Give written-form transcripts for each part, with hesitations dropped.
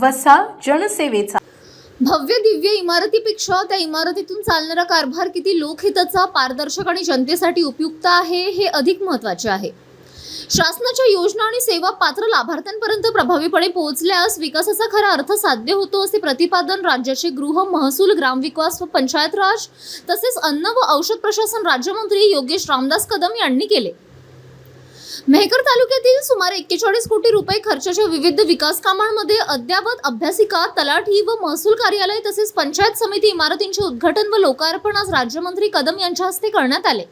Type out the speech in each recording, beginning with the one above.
वसा जनसेवेचा। भव्य दिव्य इमारतीपेक्षा त्या इमारतीतून चालणारा कारभार किती लोकहिताचा, पारदर्शक आणि जनतेसाठी उपयुक्त आहे हे अधिक महत्त्वाचे आहे। शासनाच्या योजना आणि सेवा पात्र लाभार्थ्यांपर्यंत प्रभावीपणे पोहोचल्यास विकासाचा खरा अर्थ साध्य होतो, असे प्रतिपादन राज्याचे गृह, महसूल, ग्रामविकास व पंचायत राज तसेच अन्न व औषध प्रशासन राज्यमंत्री योगेश रामदास कदम यांनी केले। मेहकर तालुक्यातील सुमारे 41 कोटी रुपये खर्चाच्या विविध विकास कामांमध्ये अद्ययावत अभ्यासिका, तलाठी व महसूल कार्यालय तसेच पंचायत समिती इमारतींचे उद्घाटन व लोकार्पण आज राज्यमंत्री कदम यांच्या हस्ते करण्यात आले।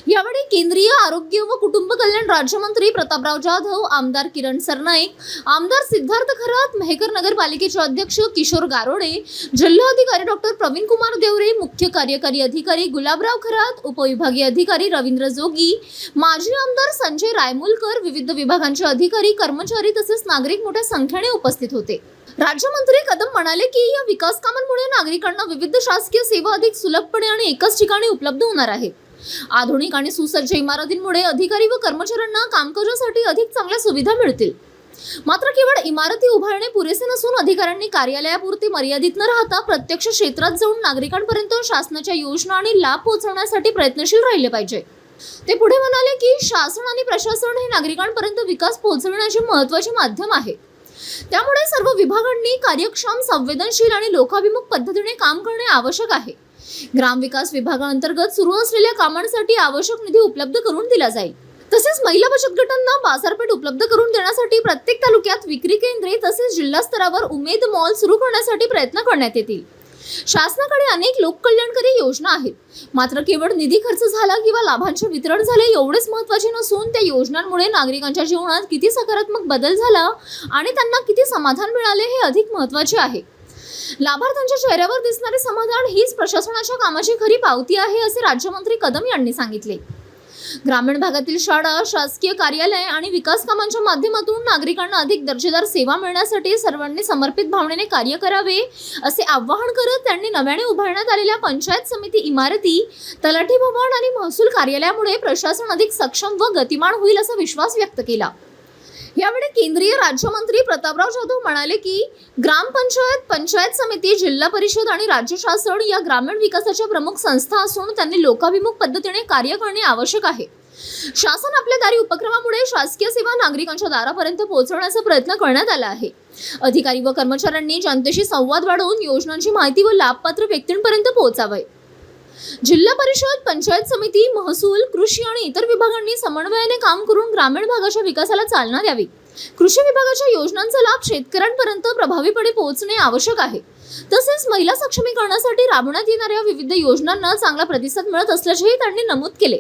यावेळी केंद्रीय आरोग्य व कुटुंब कल्याण राज्यमंत्री प्रतापराव जाधव, आमदार किरण सरनाईक, आमदार सिद्धार्थ खरात, मेहकर नगरपालिकेचे अध्यक्ष किशोर गारोडे, जिल्हाधिकारी डॉक्टर प्रवीण कुमार देवरे, मुख्य कार्यकारी अधिकारी गुलाबराव खरात, उपविभागीय अधिकारी रवींद्र जोगी, माजी आमदार संजय रायमुलकर, विविध विभागांचे अधिकारी, कर्मचारी तसेच नागरिक मोठ्या संख्येने उपस्थित होते। राज्यमंत्री कदम म्हणाले की या विकास कामांमुळे नागरिकांना विविध शासकीय सेवा अधिक सुलभपणे आणि एकाच ठिकाणी उपलब्ध होणार आहेत। आधुनिक आणि सुसज्ज इमारतींमुळे अधिकारी व कर्मचाऱ्यांना कामकाजासाठी अधिक चांगल्या सुविधा मिळतील। मात्र केवळ इमारती उभारणे पुरेसे नसून अधिकाऱ्यांनी कार्यालयापुरते मर्यादित न राहता प्रत्यक्ष क्षेत्रात जाऊन नागरिकांपर्यंत शासनाच्या योजना आणि लाभ पोहोचवण्यासाठी प्रयत्नशील राहिले पाहिजे। ते पुढे म्हणाले की शासन आणि प्रशासन हे नागरिकांपर्यंत विकास पोहोचवण्याचे महत्त्वाचे माध्यम आहे। त्यामुळे सर्व विभागांनी कार्यक्षम, संवेदनशील आणि लोकाभिमुख पद्धतीने काम करणे आवश्यक आहे। ग्रामविकास विभागाअंतर्गत सुरू असलेल्या कामांसाठी आवश्यक निधी उपलब्ध करून दिला जाईल। तसेच महिला बचत गटांना बाजारपेठ उपलब्ध करून देण्यासाठी प्रत्येक तालुक्यात विक्री केंद्रे तसेच जिल्हा स्तरावर उमेद मॉल सुरू करण्यासाठी प्रयत्न करण्यात येतील। शासनाकडे अनेक लोककल्याणकारी योजना आहेत, मात्र केवळ निधी खर्च झाला किंवा लाभांचे वितरण झाले एवढेच महत्त्वाचे नसून त्या योजनांमुळे नागरिकांच्या जीवनात किती सकारात्मक बदल झाला आणि त्यांना किती समाधान मिळाले हे अधिक महत्त्वाचे आहे। लाभार्थ्यांच्या चेहऱ्यावर दिसणारे समाधान हीच प्रशासनाच्या कामाची खरी पावती आहे, असे राज्यमंत्री कदम यांनी सांगितले। ग्रामीण भागातील शाळा, शासकीय कार्यालय आणि विकास कामांच्या माध्यमातून नागरिकांना अधिक दर्जेदार सेवा मिळण्यासाठी सर्वांनी समर्पित भावनेने कार्य करावे, असे आवाहन करत त्यांनी नव्याने उभारण्यात आलेल्या पंचायत समिती इमारती, तलाठी भवन आणि महसूल कार्यालयामुळे प्रशासन अधिक सक्षम व गतिमान होईल असा विश्वास व्यक्त केला। यावेळी केंद्रीय राज्यमंत्री प्रतापराव जाधव म्हणाले की ग्रामपंचायत, पंचायत समिती, जिल्हा परिषद आणि राज्य शासन या ग्रामीण विकासाच्या प्रमुख संस्था असून त्यांनी लोकाभिमुख पद्धतीने कार्य करणे आवश्यक आहे। शासन आपल्या दारी उपक्रमामुळे शासकीय सेवा नागरिकांच्या दारापर्यंत पोहोचवण्याचा प्रयत्न करण्यात आला आहे। अधिकारी व कर्मचाऱ्यांनी जनतेशी संवाद वाढवून योजनांची माहिती व लाभपात्र व्यक्तींपर्यंत पोहोचावे। जिल्हा परिषद, पंचायत समिती, महसूल, कृषी आणि इतर विभागांनी समन्वयाने काम करून ग्रामीण भागाच्या विकासाला चालना द्यावी। कृषी विभागाच्या योजनांचा लाभ शेतकऱ्यांपर्यंत प्रभावीपणे पोहोचणे आवश्यक आहे। तसेच महिला सक्षमीकरणासाठी राबवण्यात येणाऱ्या विविध योजनांना चांगला प्रतिसाद मिळत असल्याचेही त्यांनी नमूद केले।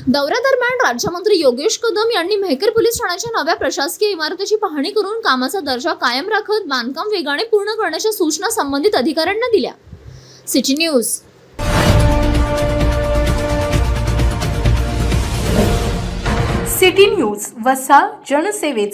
दौऱ्यादरम्यान राज्यमंत्री योगेश कदम यांनी मेहकर पोलीस ठाण्याच्या नव्या प्रशासकीय इमारतीची पाहणी करून कामाचा दर्जा कायम राखत बांधकाम वेगाने पूर्ण करण्याच्या सूचना संबंधित अधिकाऱ्यांना दिल्या। City news. सिटी न्यूज, वसा जनसेवेचा।